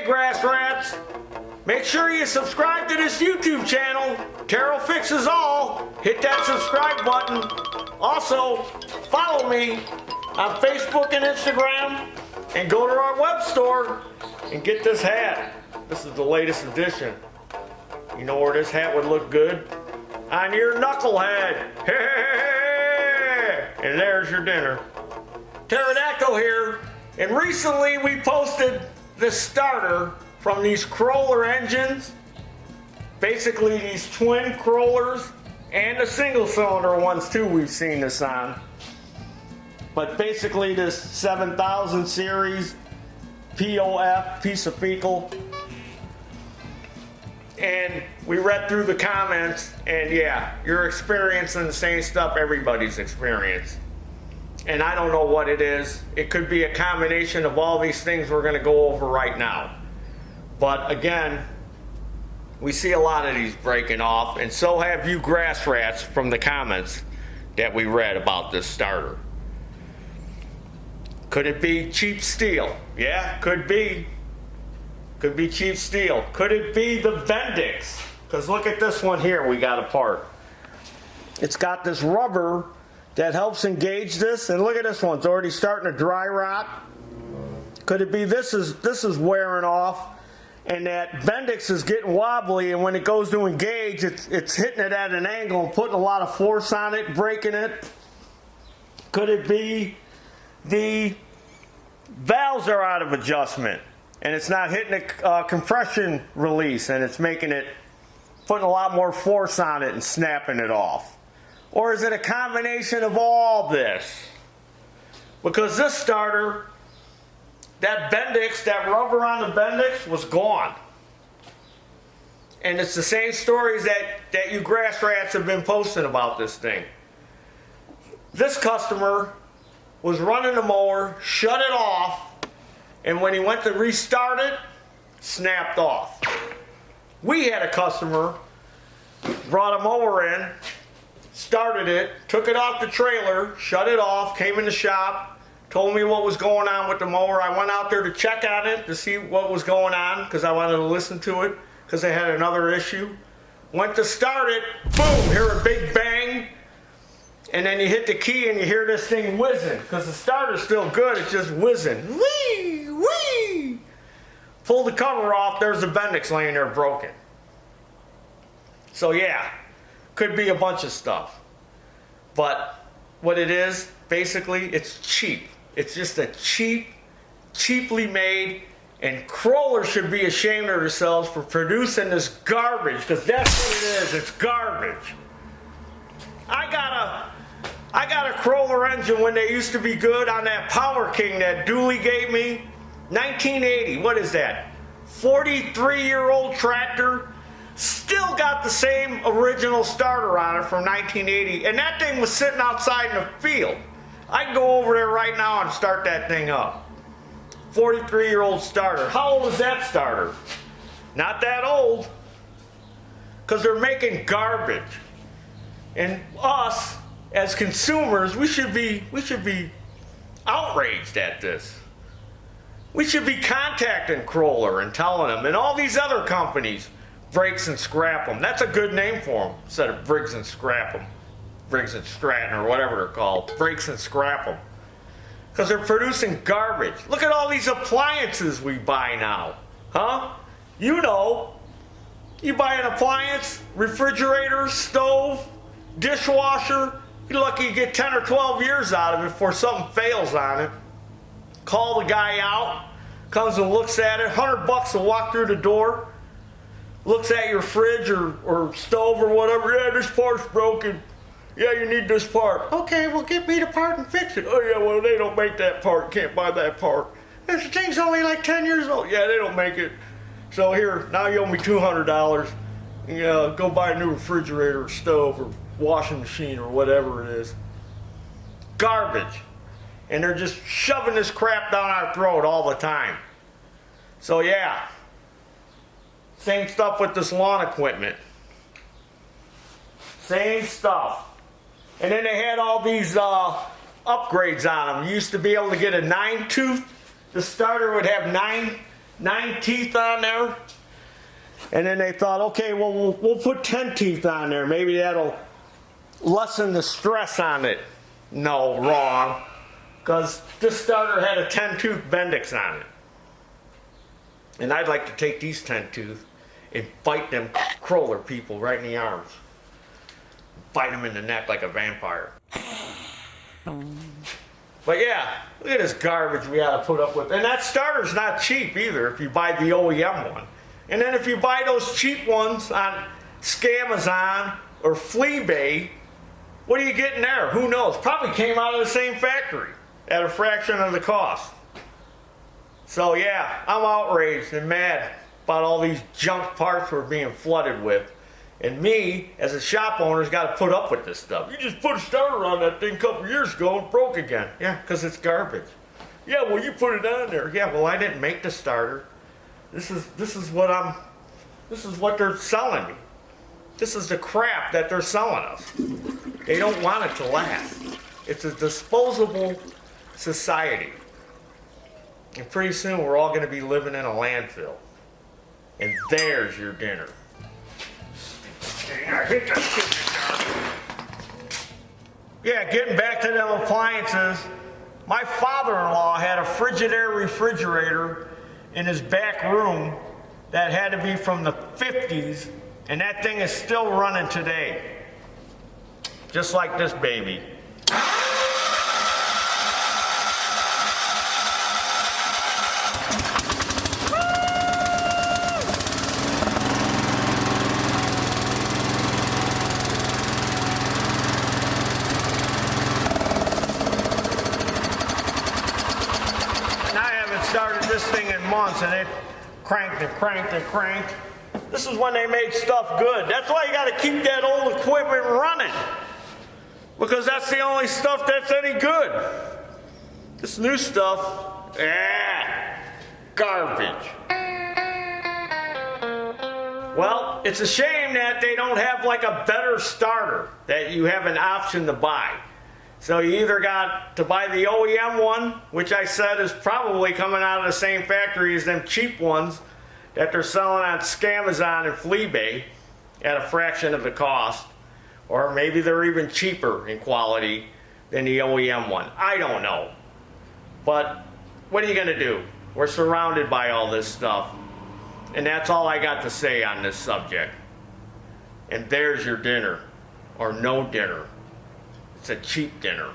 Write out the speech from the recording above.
grass rats, make sure you subscribe to this YouTube channel, Taryl Fixes All. Hit that subscribe button. Also, follow me on Facebook and Instagram, and go to our web store and get this hat. This is the latest edition. You know where this hat would look good? On your knucklehead. Hey! And there's your dinner. Pterodactyl here, and recently we posted the starter from these Krohler engines. Basically these twin Krohlers and the single cylinder ones too we've seen this on. But basically this 7000 series POF, piece of fecal. And we read through the comments, and yeah, you're experiencing the same stuff everybody's experienced. And I don't know what it is. It could be a combination of all these things we're going to go over right now. But again, we see a lot of these breaking off, and so have you grass rats from the comments that we read about this starter. Could it be cheap steel? Yeah, could be. Could be cheap steel. Could it be the Bendix? Because look at this one here we got apart. It's got this rubber that helps engage this, and look at this one, it's already starting to dry rot. Could it be this is wearing off, and that Bendix is getting wobbly, and when it goes to engage, it's hitting it at an angle and putting a lot of force on it, breaking it? Could it be the valves are out of adjustment, and it's not hitting a compression release, and it's making it, putting a lot more force on it and snapping it off? Or is it a combination of all this? Because this starter, that Bendix, that rubber on the Bendix was gone. And it's the same stories that you grass rats have been posting about this thing. This customer was running the mower, shut it off, and when he went to restart it, snapped off. We had a customer, brought a mower in, started it, took it off the trailer, shut it off, came in the shop, told me what was going on with the mower. I went out there to check on it to see what was going on because I wanted to listen to it because they had another issue. Went to start it, boom, hear a big bang, and then you hit the key and you hear this thing whizzing because the starter's still good, it's just whizzing. Whee, whee! Pull the cover off, there's the Bendix laying there broken. So yeah, could be a bunch of stuff. But what it is, basically, it's cheap. It's just a cheaply made, and Krohler should be ashamed of themselves for producing this garbage, because that's what it is, it's garbage. I got a Krohler engine when they used to be good on that Power King that Dooley gave me. 1980, what is that? 43-year-old tractor. Still got the same original starter on it from 1980, and that thing was sitting outside in the field. I can go over there right now and start that thing up. 43-year-old starter. How old is that starter? Not that old. Because they're making garbage. And us, as consumers, we should be outraged at this. We should be contacting Krohler and telling them, and all these other companies, Breaks and Scrap them. That's a good name for them instead of Briggs and Scrap them. Briggs and Stratton or whatever they're called. Breaks and Scrap them. Because they're producing garbage. Look at all these appliances we buy now. Huh? You know. You buy an appliance, refrigerator, stove, dishwasher. You're lucky you get 10 or 12 years out of it before something fails on it. Call the guy out. Comes and looks at it. $100 to walk through the door. Looks at your fridge or stove or whatever. Yeah, this part's broken. Yeah, you need this part. Okay, well, get me the part and fix it. Oh, yeah, well, they don't make that part. Can't buy that part. This thing's only like 10 years old. Yeah, they don't make it. So here, now you owe me $200. Yeah, go buy a new refrigerator or stove or washing machine or whatever it is. Garbage. And they're just shoving this crap down our throat all the time. So, yeah. Same stuff with this lawn equipment. Same stuff. And then they had all these upgrades on them. You used to be able to get a 9-tooth. The starter would have 9 teeth on there. And then they thought, okay, well, we'll put 10 teeth on there. Maybe that'll lessen the stress on it. No, wrong. Because this starter had a 10-tooth Bendix on it. And I'd like to take these 10 tooth and bite them Krohler people right in the arms. Bite them in the neck like a vampire. But yeah, look at this garbage we gotta put up with. And that starter's not cheap either if you buy the OEM one. And then if you buy those cheap ones on Scamazon or Fleabay, what are you getting there? Who knows? Probably came out of the same factory at a fraction of the cost. So yeah, I'm outraged and mad about all these junk parts we're being flooded with. And me, as a shop owner, has got to put up with this stuff. You just put a starter on that thing a couple years ago and broke again. Yeah, because it's garbage. Yeah, well, you put it on there. Yeah, well, I didn't make the starter. This is what they're selling me. This is the crap that they're selling us. They don't want it to last. It's a disposable society. And pretty soon we're all going to be living in a landfill. And there's your dinner. I hate that stupid starter. Yeah, getting back to them appliances. My father-in-law had a Frigidaire refrigerator in his back room that had to be from the 50s, and that thing is still running today. Just like this baby. Started this thing in months and it cranked and cranked and cranked. This is when they made stuff good. That's why you got to keep that old equipment running, because that's the only stuff that's any good. This new stuff, garbage. Well, it's a shame that they don't have like a better starter that you have an option to buy. So you either got to buy the OEM one, which I said is probably coming out of the same factory as them cheap ones that they're selling on Scamazon and Fleabay at a fraction of the cost. Or maybe they're even cheaper in quality than the OEM one. I don't know. But what are you going to do? We're surrounded by all this stuff. And that's all I got to say on this subject. And there's your dinner. Or no dinner. It's a cheap dinner.